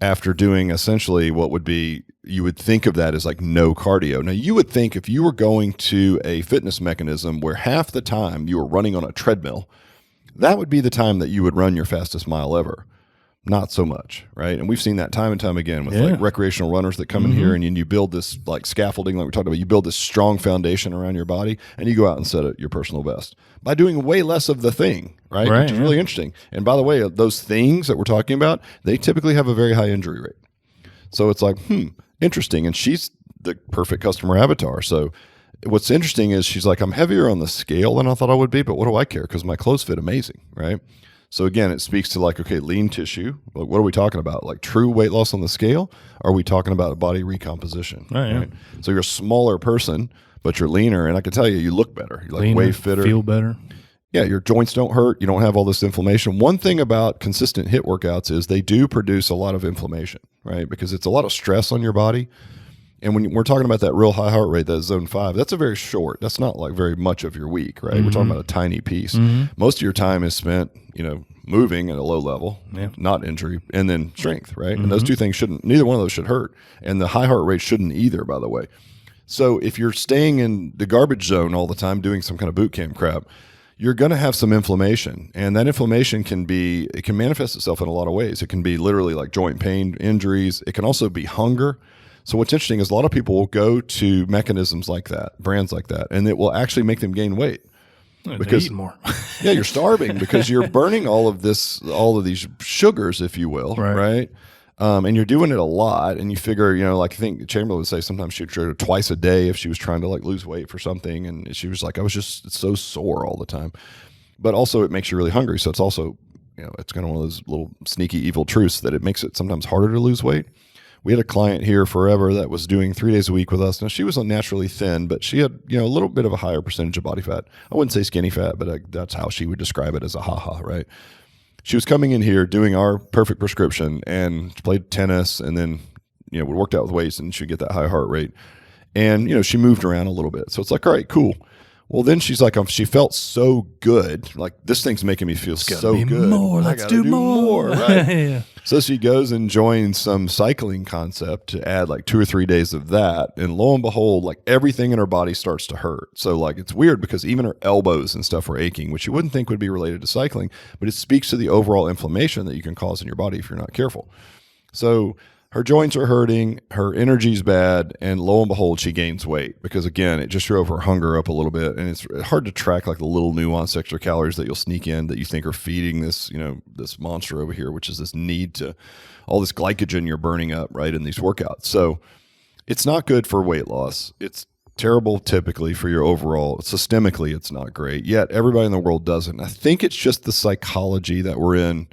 after doing essentially what would be, you would think of that as like no cardio. Now, you would think if you were going to a fitness mechanism where half the time you were running on a treadmill, that would be the time that you would run your fastest mile ever. Not so much, right? And we've seen that time and time again with like recreational runners that come in here, and you build this like scaffolding, like we talked about. You build this strong foundation around your body, and you go out and set it your personal best by doing way less of the thing, right? Which is really interesting. And by the way, those things that we're talking about, they typically have a very high injury rate. So it's like, interesting. And she's the perfect customer avatar. So what's interesting is she's like, I'm heavier on the scale than I thought I would be, but what do I care? Because my clothes fit amazing, right? So again, it speaks to like, okay, lean tissue. What are we talking about? Like true weight loss on the scale? Or are we talking about a body recomposition? Right? So you're a smaller person, but you're leaner. And I can tell you, you look better. You're like leaner, way fitter. Feel better. Yeah, your joints don't hurt. You don't have all this inflammation. One thing about consistent HIIT workouts is they do produce a lot of inflammation, right? Because it's a lot of stress on your body. And when we're talking about that real high heart rate, that zone 5, that's that's not like very much of your week, right? We're talking about a tiny piece. Most of your time is spent, moving at a low level, not injury, and then strength, right? And those two things neither one of those should hurt. And the high heart rate shouldn't either, by the way. So if you're staying in the garbage zone all the time, doing some kind of boot camp crap, you're going to have some inflammation. And that inflammation can manifest itself in a lot of ways. It can be literally like joint pain, injuries. It can also be hunger. So what's interesting is a lot of people will go to mechanisms like that, brands like that, and it will actually make them gain weight. Because eat more. Yeah, you're starving because you're burning all of these sugars, if you will, right? And you're doing it a lot, and you figure, like I think Chamberlain would say sometimes she'd try twice a day if she was trying to like lose weight for something, and she was like, I was just so sore all the time. But also it makes you really hungry, so it's also, it's kind of one of those little sneaky evil truths that it makes it sometimes harder to lose weight. We had a client here forever that was doing 3 days a week with us. Now, she was naturally thin, but she had, a little bit of a higher percentage of body fat. I wouldn't say skinny fat, but that's how she would describe it, as a ha-ha, right? She was coming in here doing our perfect prescription and played tennis, and then, we worked out with weights, and she'd get that high heart rate. And, she moved around a little bit. So it's like, all right, cool. Well, then she's like, she felt so good. Like, this thing's making me feel so good. Let's do more. Right? So she goes and joins some cycling concept to add like 2 or 3 days of that. And lo and behold, like everything in her body starts to hurt. So like, it's weird because even her elbows and stuff were aching, which you wouldn't think would be related to cycling, but it speaks to the overall inflammation that you can cause in your body if you're not careful. So her joints are hurting, her energy's bad, and lo and behold, she gains weight because, again, it just drove her hunger up a little bit. And it's hard to track like the little nuanced extra calories that you'll sneak in that you think are feeding this, this monster over here, which is this need to, all this glycogen you're burning up, right, in these workouts. So it's not good for weight loss. It's terrible typically for your overall, systemically, it's not great. Yet everybody in the world does it. And I think it's just the psychology that we're in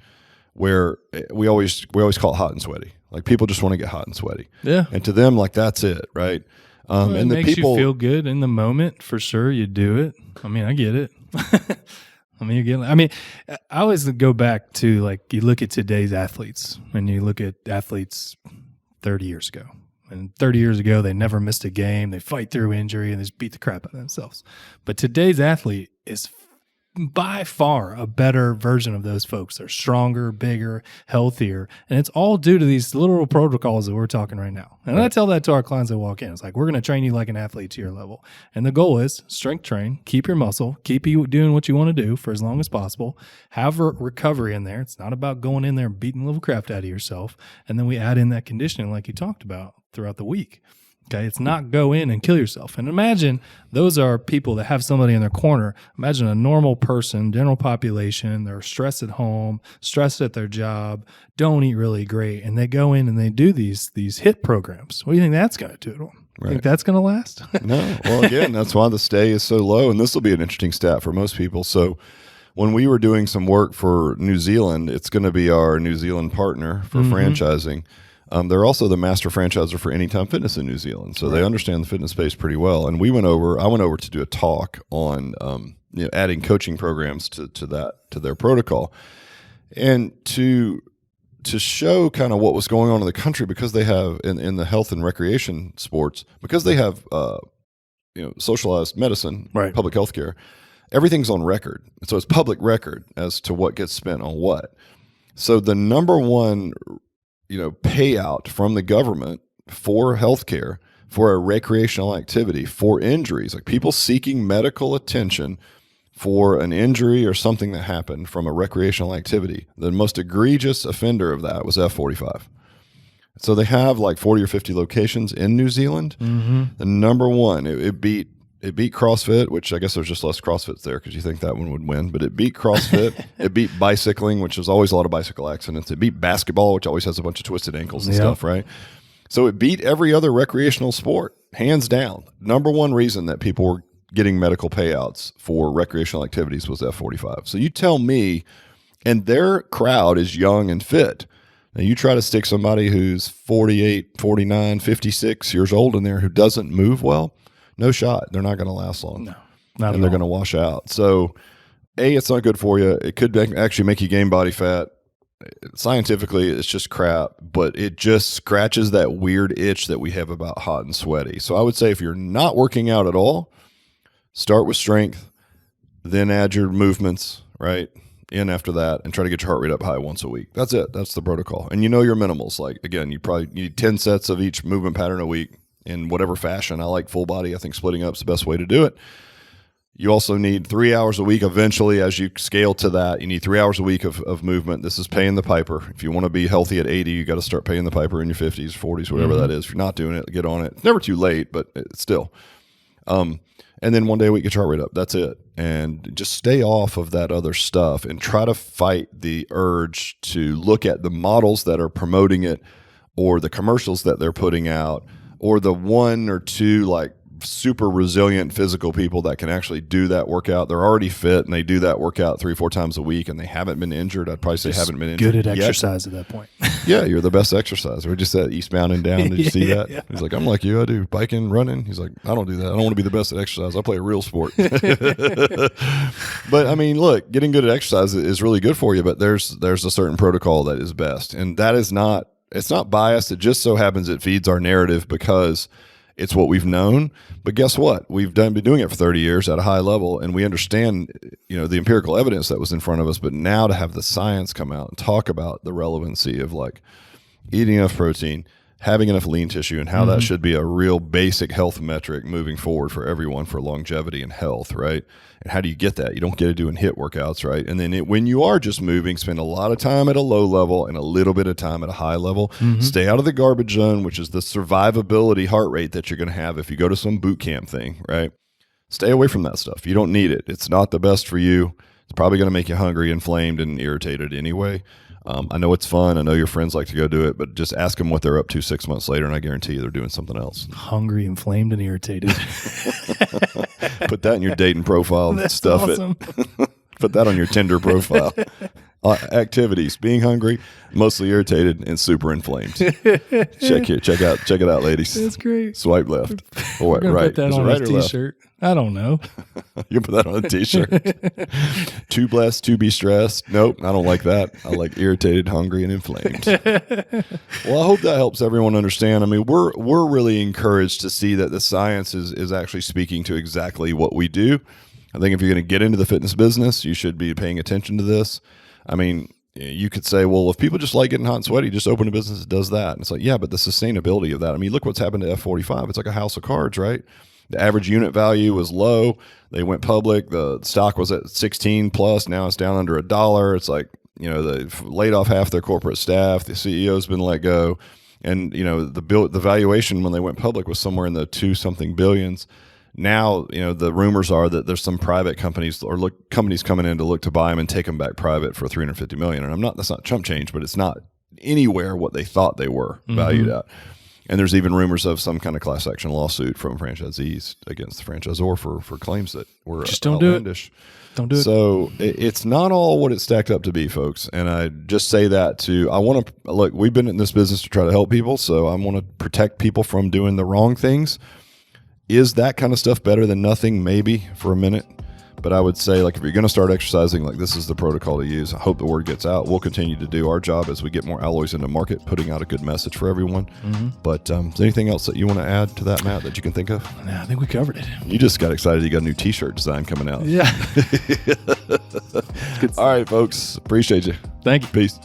where we always call it hot and sweaty. Like people just want to get hot and sweaty. Yeah. And to them, like that's it, right? Well, and it makes you feel good in the moment, for sure. You do it. I mean, I get it. I always go back to like, you look at today's athletes and you look at athletes 30 years ago. And 30 years ago, they never missed a game. They fight through injury and they just beat the crap out of themselves. But today's athlete is by far a better version of those folks. They're stronger, bigger, healthier. And it's all due to these little protocols that we're talking right now. And I tell that to our clients that walk in. It's like, we're going to train you like an athlete to your level. And the goal is strength train, keep your muscle, keep you doing what you want to do for as long as possible, have recovery in there. It's not about going in there and beating the little crap out of yourself. And then we add in that conditioning like you talked about throughout the week. Okay, it's not go in and kill yourself. And imagine those are people that have somebody in their corner. Imagine a normal person, general population, they're stressed at home, stressed at their job, don't eat really great, and they go in and they do these HIIT programs. What do you think that's going to do to them? Think that's going to last? No. Well, again, that's why the stay is so low. And this will be an interesting stat for most people. So when we were doing some work for New Zealand, it's going to be our New Zealand partner for franchising. They're also the master franchisor for Anytime Fitness in New Zealand. So they understand the fitness space pretty well. And I went over to do a talk on adding coaching programs to their protocol. And to show kind of what was going on in the country, because they have in the health and recreation sports, because they have socialized medicine, right, public health care, everything's on record. So it's public record as to what gets spent on what. So the number one payout from the government for healthcare, for a recreational activity, for injuries, like people seeking medical attention for an injury or something that happened from a recreational activity. The most egregious offender of that was F45. So they have like 40 or 50 locations in New Zealand. The number one, it beat CrossFit, which I guess there's just less CrossFits there because you think that one would win, but it beat CrossFit. It beat bicycling, which is always a lot of bicycle accidents. It beat basketball, which always has a bunch of twisted ankles and stuff, right? So it beat every other recreational sport, hands down. Number one reason that people were getting medical payouts for recreational activities was F45. So you tell me, and their crowd is young and fit. Now you try to stick somebody who's 48, 49, 56 years old in there who doesn't move well, no shot. They're not going to last long. No, not and they're going to wash out. So it's not good for you. It could actually make you gain body fat. Scientifically, it's just crap, but it just scratches that weird itch that we have about hot and sweaty. So I would say if you're not working out at all, start with strength, then add your movements, right, in after that, and try to get your heart rate up high once a week. That's it. That's the protocol. And your minimals. Like, again, you probably need 10 sets of each movement pattern a week in whatever fashion. I like full body. I think splitting up is the best way to do it. You also need 3 hours a week. Eventually, as you scale to that, you need 3 hours a week of movement. This is paying the piper. If you want to be healthy at 80, you got to start paying the piper in your 50s, 40s, whatever that is. If you're not doing it, get on it. It's never too late, but it's still. And then 1 day a week, get your heart rate up. That's it. And just stay off of that other stuff and try to fight the urge to look at the models that are promoting it or the commercials that they're putting out or the one or two like super resilient physical people that can actually do that workout. They're already fit and they do that workout 3-4 times a week and they haven't been injured. I'd probably say haven't been injured. Good at exercise at that point. Yeah, you're the best exerciser. We just said eastbound and down. Did you see that? Yeah. He's like, I'm like you. I do biking, running. He's like, I don't do that. I don't want to be the best at exercise. I play a real sport. But I mean, look, getting good at exercise is really good for you, but there's a certain protocol that is best. And that is not, it's not biased. It just so happens it feeds our narrative because it's what we've known. But guess what? We've been doing it for 30 years at a high level, and we understand, the empirical evidence that was in front of us. But now to have the science come out and talk about the relevancy of like eating enough protein, having enough lean tissue, and how that should be a real basic health metric moving forward for everyone for longevity and health, right? And how do you get that? You don't get it doing HIIT workouts, right? And then when you are just moving, spend a lot of time at a low level and a little bit of time at a high level. Stay out of the garbage zone, which is the survivability heart rate that you're going to have if you go to some boot camp thing, right? Stay away from that stuff. You don't need it. It's not the best for you. It's probably going to make you hungry, inflamed, and irritated anyway. I know it's fun. I know your friends like to go do it, but just ask them what they're up to 6 months later, and I guarantee you they're doing something else. Hungry, inflamed, and irritated. Put that in your dating profile. That's stuff awesome. It. Put that on your Tinder profile. Activities: being hungry, mostly irritated, and super inflamed. Check it out, ladies. That's great. Swipe left or We're gonna right. put that Is it on right a or left? t-shirt. I don't know. You can put that on a t-shirt. Too blessed to be stressed. Nope, I don't like that. I like irritated, hungry, and inflamed. Well, I hope that helps everyone understand. I mean, we're really encouraged to see that the science is actually speaking to exactly what we do. I think if you're going to get into the fitness business, you should be paying attention to this. I mean, you could say, well, if people just like getting hot and sweaty, just open a business that does that. And it's like, yeah, but the sustainability of that. I mean, look what's happened to F45. It's like a house of cards, right? The average unit value was low. They went public. The stock was at 16 plus. Now it's down under $1. It's like, they've laid off half their corporate staff. The CEO's been let go. And, the valuation when they went public was somewhere in the 2-something billions. Now, the rumors are that there's some private companies or companies coming in to look to buy them and take them back private for $350 million. And that's not chump change, but it's not anywhere what they thought they were valued at. And there's even rumors of some kind of class action lawsuit from franchisees against the franchisor for claims that were just don't outlandish. do it. Don't do it. So it's not all what it's stacked up to be, folks. And I just say that I want to look, we've been in this business to try to help people. So I want to protect people from doing the wrong things. Is that kind of stuff better than nothing? Maybe for a minute. But I would say, like, if you're going to start exercising, like, this is the protocol to use. I hope the word gets out. We'll continue to do our job as we get more alloys into market, putting out a good message for everyone. Mm-hmm. But is there anything else that you want to add to that, Matt, that you can think of? No, I think we covered it. You just got excited. You got a new T-shirt design coming out. Yeah. All right, folks. Appreciate you. Thank you. Peace.